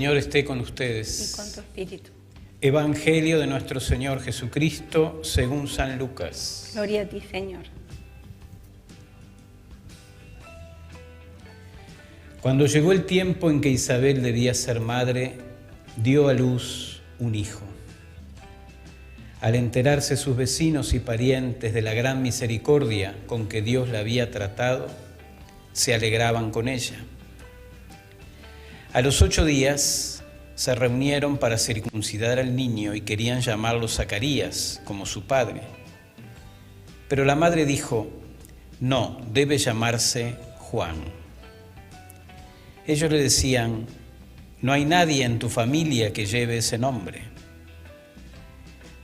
Señor esté con y ustedes. con tu espíritu. Evangelio de nuestro Señor Jesucristo según San Lucas. Gloria a ti, Señor. Cuando llegó el tiempo en que Isabel debía ser madre, dio a luz un hijo. Al enterarse sus vecinos y parientes de la gran misericordia con que Dios la había tratado, se alegraban con ella. A los 8 días se reunieron para circuncidar al niño y querían llamarlo Zacarías, como su padre. Pero la madre dijo: no, debe llamarse Juan. Ellos le decían: no hay nadie en tu familia que lleve ese nombre.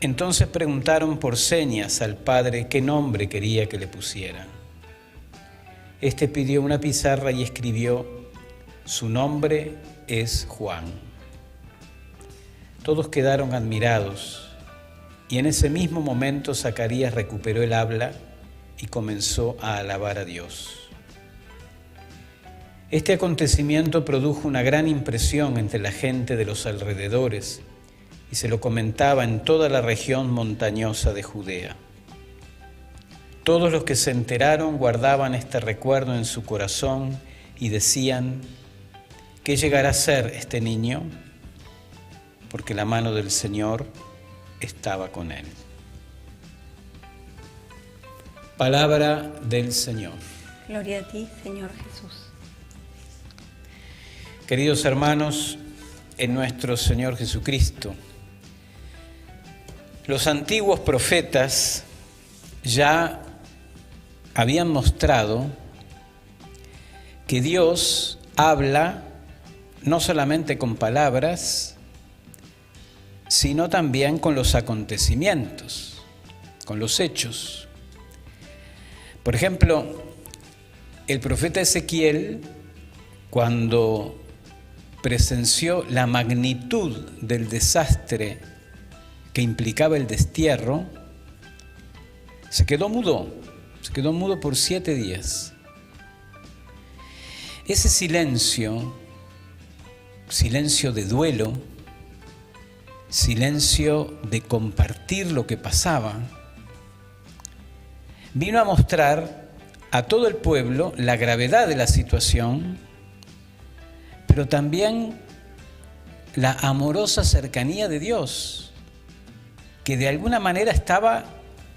Entonces preguntaron por señas al padre qué nombre quería que le pusieran. Este pidió una pizarra y escribió: su nombre es Juan. Todos quedaron admirados, y en ese mismo momento Zacarías recuperó el habla y comenzó a alabar a Dios. Este acontecimiento produjo una gran impresión entre la gente de los alrededores y se lo comentaba en toda la región montañosa de Judea. Todos los que se enteraron guardaban este recuerdo en su corazón y decían: ¿qué llegará a ser este niño? Porque la mano del Señor estaba con él. Palabra del Señor. Gloria a ti, Señor Jesús. Queridos hermanos, en nuestro Señor Jesucristo, los antiguos profetas ya habían mostrado que Dios habla no solamente con palabras, sino también con los acontecimientos, con los hechos. Por ejemplo, el profeta Ezequiel, cuando presenció la magnitud del desastre que implicaba el destierro, se quedó mudo por 7 días. Ese silencio de duelo, silencio de compartir lo que pasaba, vino a mostrar a todo el pueblo la gravedad de la situación, pero también la amorosa cercanía de Dios, que de alguna manera estaba,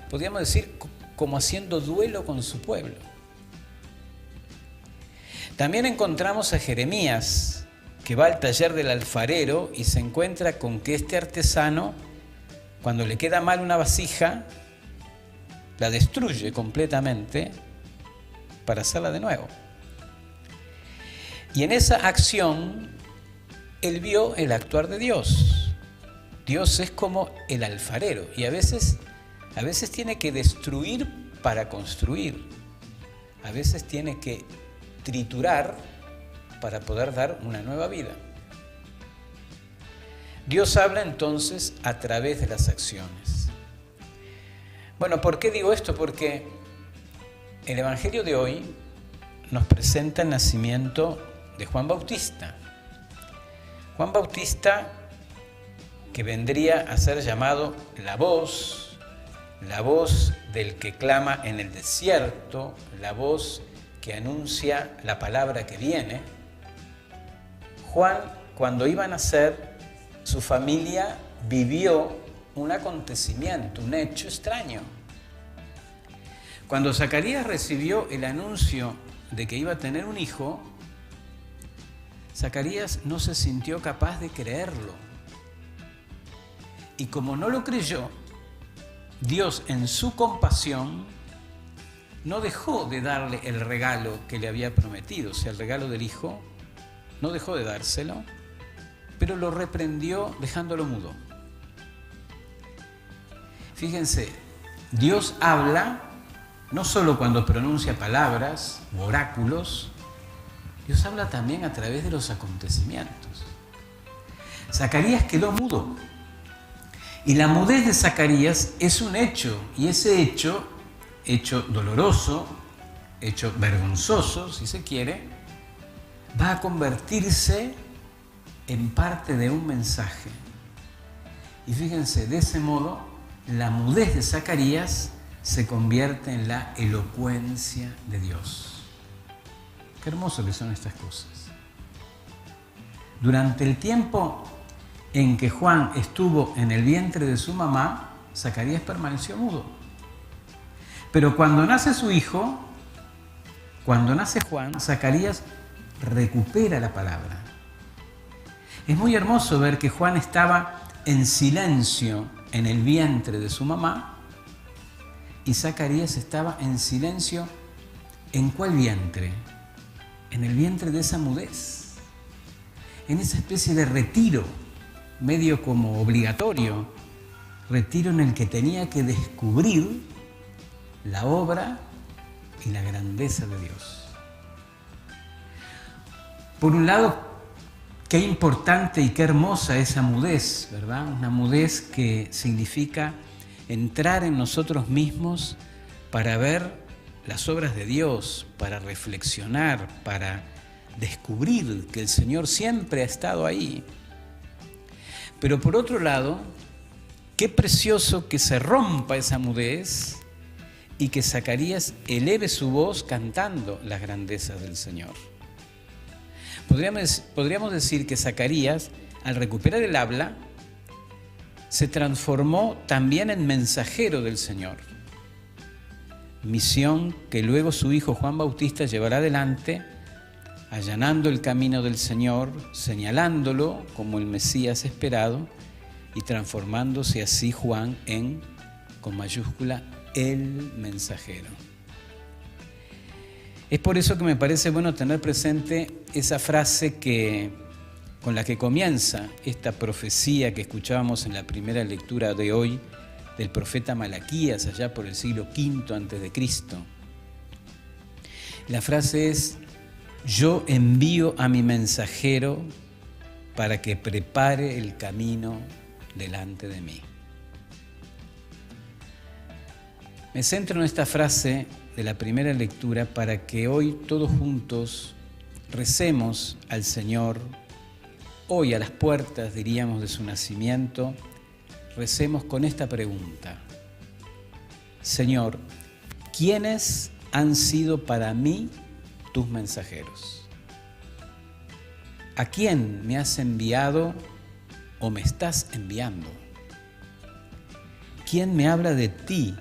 podríamos decir, como haciendo duelo con su pueblo. También encontramos a Jeremías, que va al taller del alfarero y se encuentra con que este artesano, cuando le queda mal una vasija, la destruye completamente para hacerla de nuevo. Y en esa acción, él vio el actuar de Dios. Dios es como el alfarero y a veces tiene que destruir para construir. A veces tiene que triturar para poder dar una nueva vida. Dios habla entonces a través de las acciones. Bueno, ¿por qué digo esto? Porque el Evangelio de hoy nos presenta el nacimiento de Juan Bautista. Juan Bautista, que vendría a ser llamado la voz del que clama en el desierto, la voz que anuncia la palabra que viene. Juan, cuando iba a nacer, su familia vivió un acontecimiento, un hecho extraño. Cuando Zacarías recibió el anuncio de que iba a tener un hijo, Zacarías no se sintió capaz de creerlo. Y como no lo creyó, Dios en su compasión no dejó de darle el regalo que le había prometido, o sea, el regalo del hijo, no dejó de dárselo, pero lo reprendió dejándolo mudo. Fíjense, Dios habla no solo cuando pronuncia palabras u oráculos, Dios habla también a través de los acontecimientos. Zacarías quedó mudo. Y la mudez de Zacarías es un hecho, y ese hecho doloroso, hecho vergonzoso, si se quiere, va a convertirse en parte de un mensaje. Y fíjense, de ese modo, la mudez de Zacarías se convierte en la elocuencia de Dios. Qué hermoso que son estas cosas. Durante el tiempo en que Juan estuvo en el vientre de su mamá, Zacarías permaneció mudo. Pero cuando nace su hijo, cuando nace Juan, Zacarías recupera la palabra. Es muy hermoso ver que Juan estaba en silencio en el vientre de su mamá y Zacarías estaba en silencio. ¿En cuál vientre? En el vientre de esa mudez, en esa especie de retiro, medio como obligatorio, retiro en el que tenía que descubrir la obra y la grandeza de Dios. Por un lado, qué importante y qué hermosa esa mudez, ¿verdad? Una mudez que significa entrar en nosotros mismos para ver las obras de Dios, para reflexionar, para descubrir que el Señor siempre ha estado ahí. Pero por otro lado, qué precioso que se rompa esa mudez y que Zacarías eleve su voz cantando las grandezas del Señor. Podríamos decir que Zacarías, al recuperar el habla, se transformó también en mensajero del Señor. Misión que luego su hijo Juan Bautista llevará adelante, allanando el camino del Señor, señalándolo como el Mesías esperado y transformándose así Juan en, con mayúscula, el mensajero. Es por eso que me parece bueno tener presente esa frase con la que comienza esta profecía que escuchábamos en la primera lectura de hoy del profeta Malaquías, allá por el siglo V a.C. La frase es: yo envío a mi mensajero para que prepare el camino delante de mí. Me centro en esta frase de la primera lectura para que hoy todos juntos recemos al Señor. Hoy a las puertas, diríamos, de su nacimiento, recemos con esta pregunta: Señor, ¿quiénes han sido para mí tus mensajeros? ¿A quién me has enviado o me estás enviando? ¿Quién me habla de ti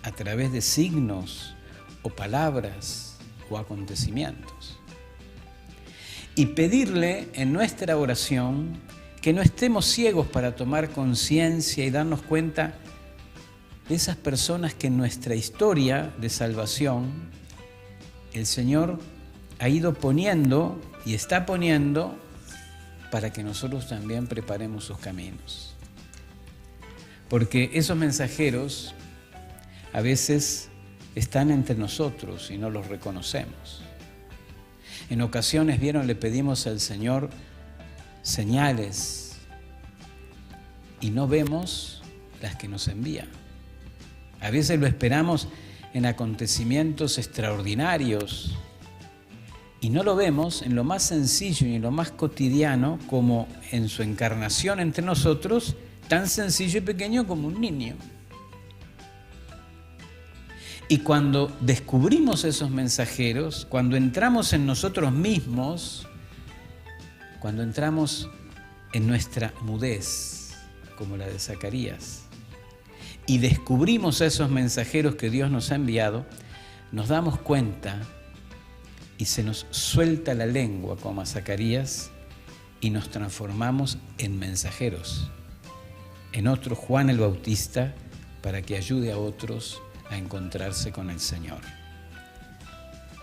a través de signos o palabras o acontecimientos? Y pedirle en nuestra oración que no estemos ciegos para tomar conciencia y darnos cuenta de esas personas que en nuestra historia de salvación el Señor ha ido poniendo y está poniendo para que nosotros también preparemos sus caminos. Porque esos mensajeros a veces están entre nosotros y no los reconocemos. En ocasiones, vieron, le pedimos al Señor señales y no vemos las que nos envía. A veces lo esperamos en acontecimientos extraordinarios y no lo vemos en lo más sencillo y en lo más cotidiano, como en su encarnación entre nosotros, tan sencillo y pequeño como un niño. Y cuando descubrimos esos mensajeros, cuando entramos en nosotros mismos, cuando entramos en nuestra mudez, como la de Zacarías, y descubrimos a esos mensajeros que Dios nos ha enviado, nos damos cuenta y se nos suelta la lengua como a Zacarías y nos transformamos en mensajeros, en otro Juan el Bautista, para que ayude a otros a encontrarse con el Señor.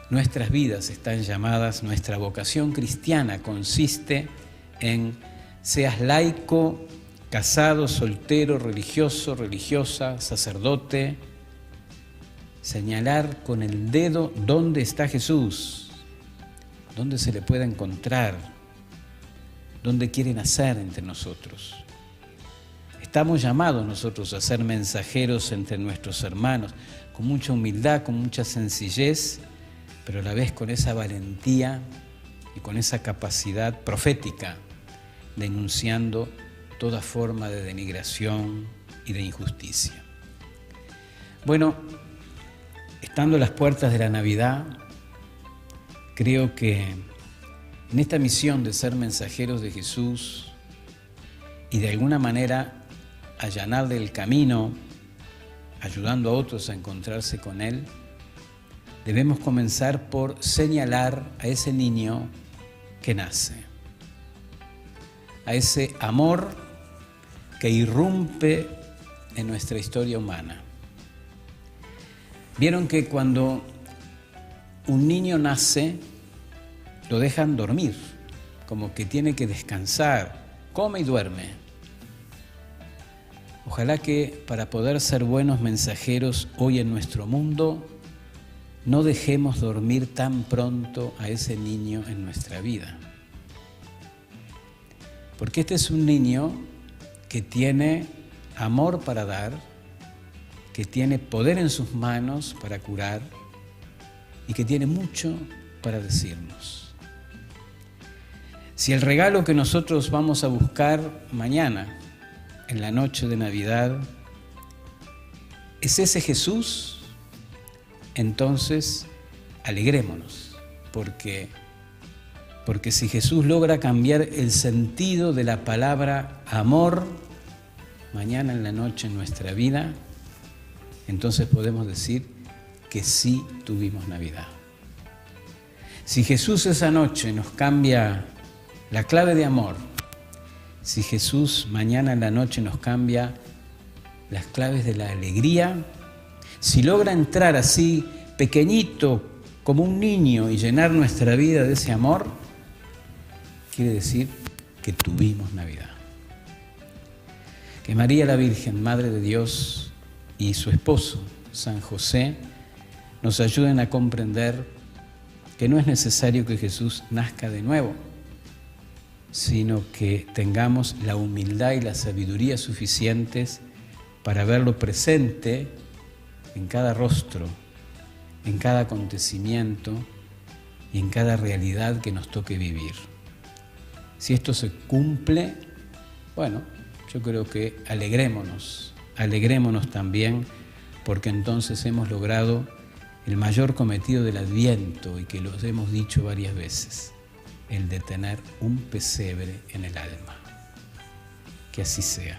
Nuestras vidas están llamadas, nuestra vocación cristiana consiste en seas laico, casado, soltero, religioso, religiosa, sacerdote, señalar con el dedo dónde está Jesús, dónde se le puede encontrar, dónde quiere nacer entre nosotros. Estamos llamados nosotros a ser mensajeros entre nuestros hermanos, con mucha humildad, con mucha sencillez, pero a la vez con esa valentía y con esa capacidad profética, denunciando toda forma de denigración y de injusticia. Bueno, estando a las puertas de la Navidad, creo que en esta misión de ser mensajeros de Jesús y de alguna manera allanarle el camino, ayudando a otros a encontrarse con Él, debemos comenzar por señalar a ese niño que nace, a ese amor que irrumpe en nuestra historia humana. Vieron que cuando un niño nace, lo dejan dormir, como que tiene que descansar, come y duerme. Ojalá que para poder ser buenos mensajeros hoy en nuestro mundo, no dejemos dormir tan pronto a ese niño en nuestra vida. Porque este es un niño que tiene amor para dar, que tiene poder en sus manos para curar y que tiene mucho para decirnos. Si el regalo que nosotros vamos a buscar mañana, en la noche de Navidad, es ese Jesús, entonces alegrémonos, porque si Jesús logra cambiar el sentido de la palabra amor mañana en la noche en nuestra vida, entonces podemos decir que sí tuvimos Navidad. Si Jesús esa noche nos cambia la clave de amor, si Jesús mañana en la noche nos cambia las claves de la alegría, si logra entrar así pequeñito como un niño y llenar nuestra vida de ese amor, quiere decir que tuvimos Navidad. Que María la Virgen, Madre de Dios, y su esposo, San José, nos ayuden a comprender que no es necesario que Jesús nazca de nuevo, sino que tengamos la humildad y la sabiduría suficientes para verlo presente en cada rostro, en cada acontecimiento y en cada realidad que nos toque vivir. Si esto se cumple, bueno, yo creo que alegrémonos también, porque entonces hemos logrado el mayor cometido del Adviento y que lo hemos dicho varias veces, el de tener un pesebre en el alma. Que así sea.